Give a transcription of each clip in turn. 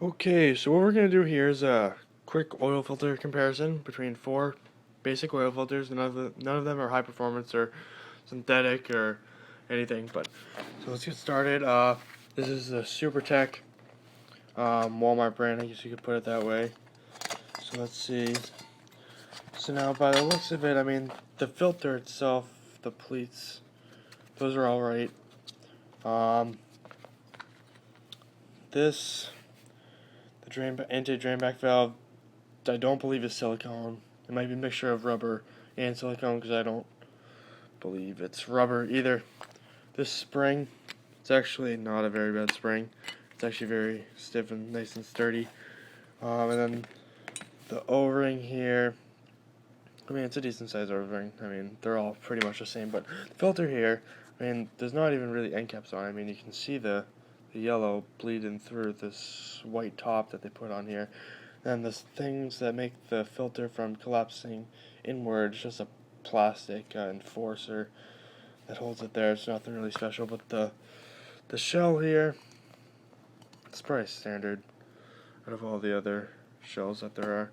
Okay, so what we're going to do here is a quick oil filter comparison between four basic oil filters. None of them are high performance or synthetic or anything, but so let's get started. This is the SuperTech Walmart brand, I guess you could put it that way. So let's see. So now by the looks of it, I mean, the filter itself, the pleats, those are alright. This, the anti-drain back valve, I don't believe is silicone. It might be a mixture of rubber and silicone because I don't believe it's rubber either. This spring, it's actually not a very bad spring. It's actually very stiff and nice and sturdy. And then the O-ring here, I mean, it's a decent sized O-ring. I mean, they're all pretty much the same, but the filter here, I mean, there's not even really end caps on it. I mean, you can see the yellow bleeding through this white top that they put on here. And the things that make the filter from collapsing inward, it's just a plastic enforcer that holds it there. It's nothing really special, but the shell here, it's probably standard out of all the other shells that there are.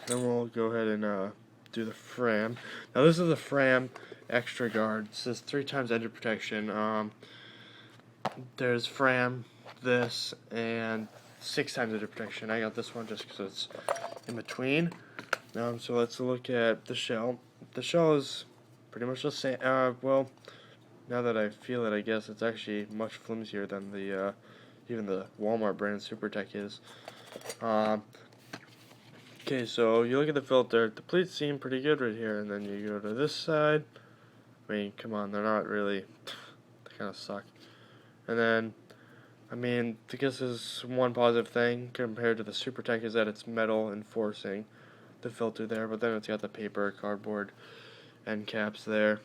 Then we'll go ahead and do the Fram. Now this is the Fram Extra Guard. It says 3 times engine protection. There's Fram, this, and 6 times engine protection. I got this one just because it's in between. So let's look at the shell. The shell is pretty much the same. Well, now that I feel it, I guess it's actually much flimsier than the even the Walmart brand SuperTech is. Okay, so you look at the filter. The pleats seem pretty good right here, and then you go to this side. I mean, come on, they're not really. They kind of suck. And then, I mean, I guess there's one positive thing compared to the SuperTech is that it's metal enforcing the filter there, but then it's got the paper, cardboard, end caps there.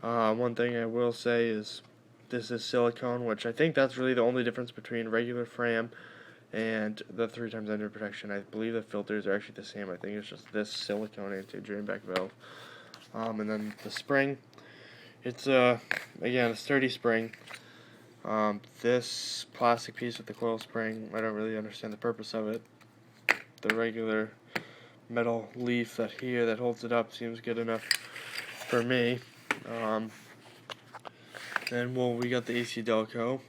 One thing I will say is this is silicone, which I think that's really the only difference between regular Fram and the 3 times engine protection. I believe the filters are actually the same. I think it's just this silicone anti-drain back valve. And then the spring, it's again a sturdy spring. This plastic piece with the coil spring, I don't really understand the purpose of it. The regular metal leaf that holds it up seems good enough for me. Then we got the AC Delco.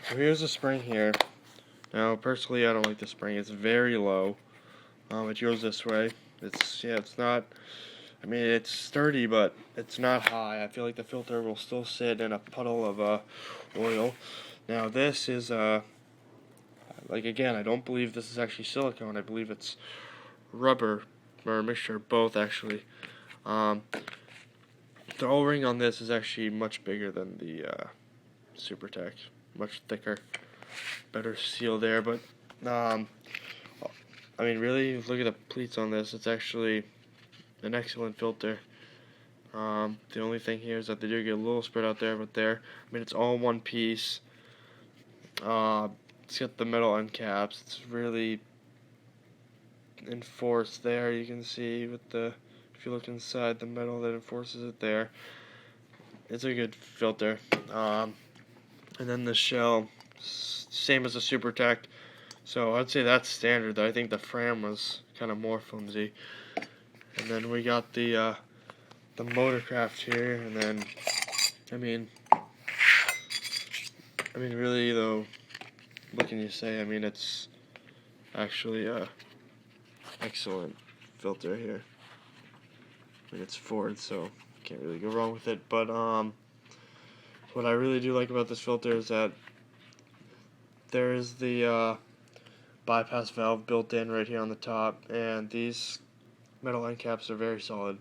So here's the spring here. Now personally I don't like the spring. It's very low. It goes this way. It's not. I mean, it's sturdy, but it's not high. I feel like the filter will still sit in a puddle of oil. Now this is like again, I don't believe this is actually silicone. I believe it's rubber or a mixture of both actually. The O-ring on this is actually much bigger than the SuperTech, much thicker, better seal there. But I mean, really, look at the pleats on this. It's actually an excellent filter. The only thing here is that they do get a little spread out there, but there, I mean, it's all one piece. It's got the metal end caps. It's really enforced there. You can see with if you look inside the metal that enforces it there. It's a good filter. And then the shell, same as the SuperTech. So I'd say that's standard, though. I think the Fram was kind of more flimsy. And then we got the Motorcraft here, and then I mean really though, what can you say? I mean, it's actually a excellent filter here. I mean, it's Ford, so can't really go wrong with it. But what I really do like about this filter is that there is the bypass valve built in right here on the top, and these metal end caps are very solid.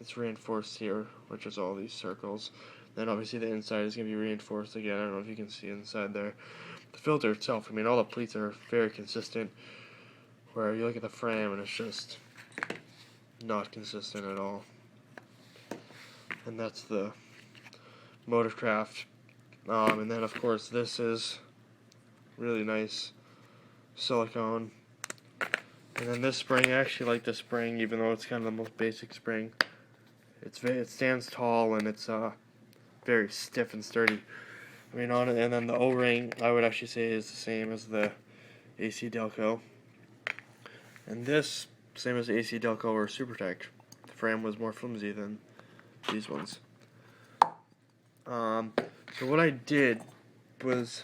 It's reinforced here, which is all these circles. Then obviously the inside is going to be reinforced again. I don't know if you can see inside there. The filter itself, I mean, all the pleats are very consistent, where you look at the Fram and it's just not consistent at all. And that's the Motorcraft. And then of course this is really nice silicone. And then this spring, I actually like this spring, even though it's kind of the most basic spring. It stands tall and it's very stiff and sturdy. I mean, on it, and then the O-ring, I would actually say is the same as the AC Delco. And this, same as the AC Delco or SuperTech. The frame was more flimsy than these ones. So what I did was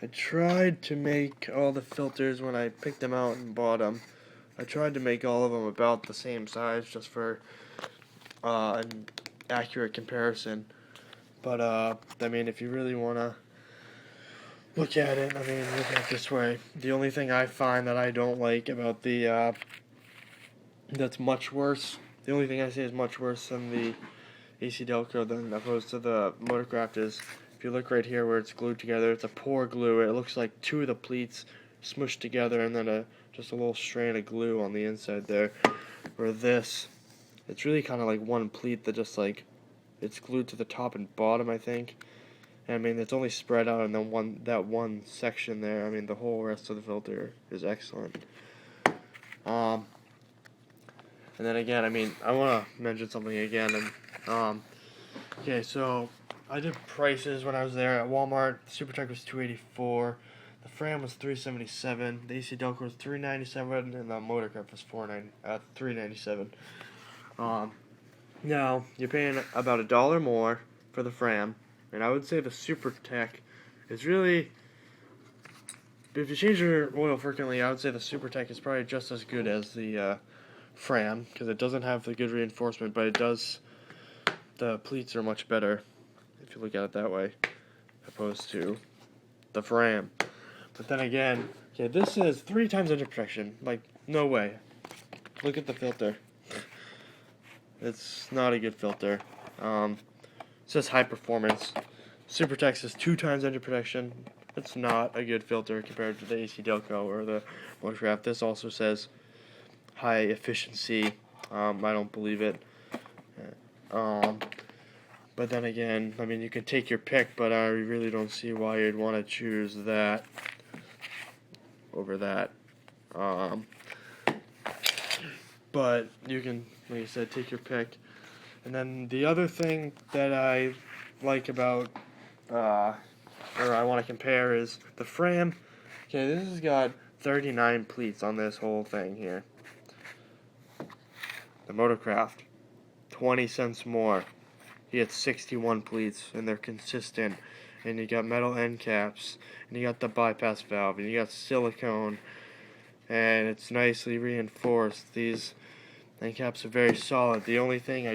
I tried to make all the filters when I picked them out and bought them. I tried to make all of them about the same size just for an accurate comparison. But I mean, if you really want to look at it, I mean, look at it this way. The only thing I find that I don't like about the that's much worse. The only thing I say is much worse than the AC Delco than opposed to the Motorcraft is, if you look right here where it's glued together, it's a pour glue. It looks like two of the pleats smushed together and then just a little strand of glue on the inside there. Where this, it's really kind of like one pleat that just like, it's glued to the top and bottom, I think. And I mean, it's only spread out in that one section there. I mean, the whole rest of the filter is excellent. And then again, I mean, I want to mention something again. And okay, so I did prices when I was there at Walmart. The SuperTech was $284. The Fram was $377. The AC Delco was $397, and the Motorcraft was $397. Now you're paying about $1 more for the Fram, and I would say the SuperTech is really, if you change your oil frequently, I would say the SuperTech is probably just as good as the Fram, because it doesn't have the good reinforcement, but it does. The pleats are much better if you look at it that way, opposed to the Fram. But then again, okay, this is 3 times engine protection. Like, no way. Look at the filter. It's not a good filter. It says high performance. SuperTech says 2 times engine protection. It's not a good filter compared to the AC Delco or the Motorcraft. This also says high efficiency. I don't believe it. But then again, I mean, you can take your pick, but I really don't see why you'd want to choose that over that. But you can, like I said, take your pick. And then the other thing that I like about, or I want to compare, is the Fram. Okay, this has got 39 pleats on this whole thing here. The Motorcraft, 20 cents more. You get 61 pleats, and they're consistent. And you got metal end caps, and you got the bypass valve, and you got silicone, and it's nicely reinforced. These end caps are very solid. The only thing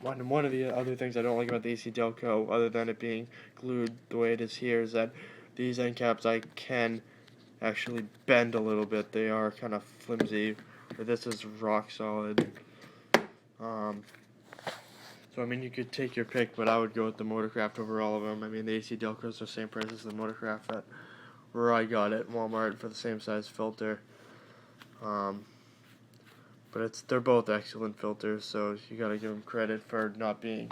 one of the other things I don't like about the AC Delco, other than it being glued the way it is here, is that these end caps I can actually bend a little bit. They are kind of flimsy, but this is rock solid. So I mean, you could take your pick, but I would go with the Motorcraft over all of them. I mean, the AC Delco is the same price as the Motorcraft at where I got it, Walmart, for the same size filter. But they're both excellent filters, so you gotta give them credit for not being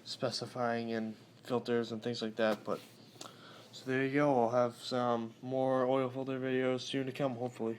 specifying in filters and things like that. But so there you go. I'll have some more oil filter videos soon to come, hopefully.